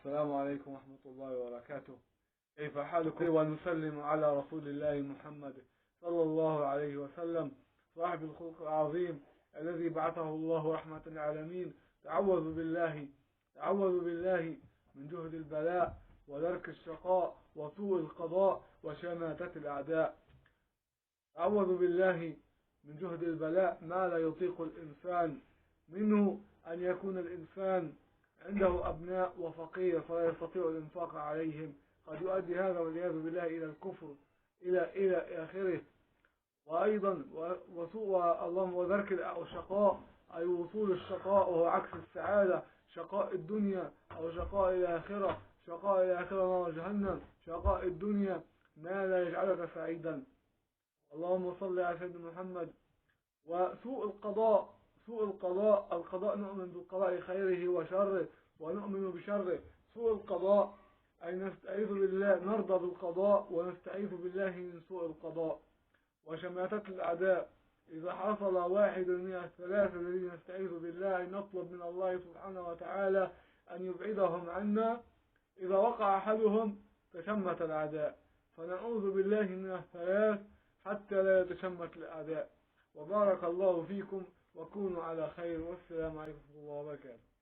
السلام عليكم ورحمة الله وبركاته. كيف حالكم؟ ونسلم على رسول الله محمد صلى الله عليه وسلم، صاحب الخلق العظيم الذي بعثه الله رحمة للعالمين. تعوذوا بالله من جهد البلاء ودرك الشقاء وسوء القضاء وشماتة الأعداء. تعوذوا بالله من جهد البلاء ما لا يطيق الإنسان، منه أن يكون الإنسان عنده أبناء وفقير فلا يستطيع الإنفاق عليهم، قد يؤدي هذا والعياذ بالله إلى الكفر إلى آخره. وأيضا وذرك الشقاء، أي وصول الشقاء وهو عكس السعادة، شقاء الدنيا أو شقاء الآخرة. شقاء الآخرة نار جهنم، شقاء الدنيا ما لا يجعلك سعيدا. اللهم صل على سيدنا محمد. وسوء القضاء، القضاء نؤمن بالقضاء خيره وشره ونؤمن بشره. سوء القضاء أي نستعيذ بالله، نرضى بالقضاء ونستعيذ بالله من سوء القضاء. وشماتة الأعداء، إذا حصل واحد من الثلاثة الذين نستعيذ بالله نطلب من الله سبحانه وتعالى أن يبعدهم عنا، إذا وقع أحدهم تشمت الأعداء، فنعوذ بالله من الثلاث حتى لا يتشمت الأعداء. وبارك الله فيكم وكونوا على خير، والسلام عليكم ورحمة الله وبركاته.